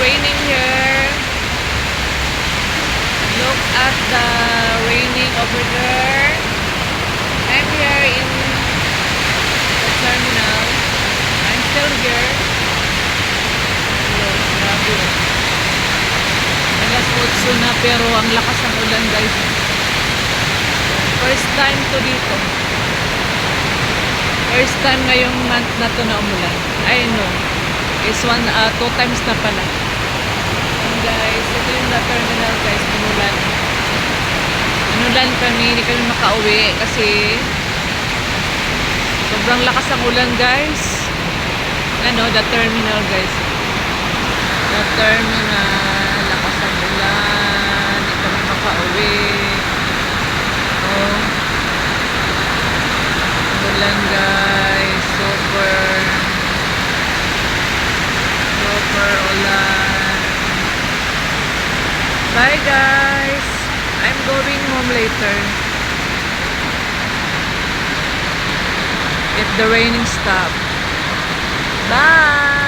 raining here. Look at the raining over there. I'm here in the terminal. I'm still here. Look, grabe. Alas 8 na pero ang lakas ng ulan guys. First time to dito. First time ngayong month na to na umulan. I know. It's 2 times na pala. And guys, ito yung the terminal guys, umulan. Inulan kami, hindi kami makauwi kasi sobrang lakas ang ulan guys. Ano, the terminal guys. The terminal, lakas ang ulan, hindi kami makauwi. Oh. Ulan guys, super ulan. Bye guys, I'm going home later if the raining stops. Bye.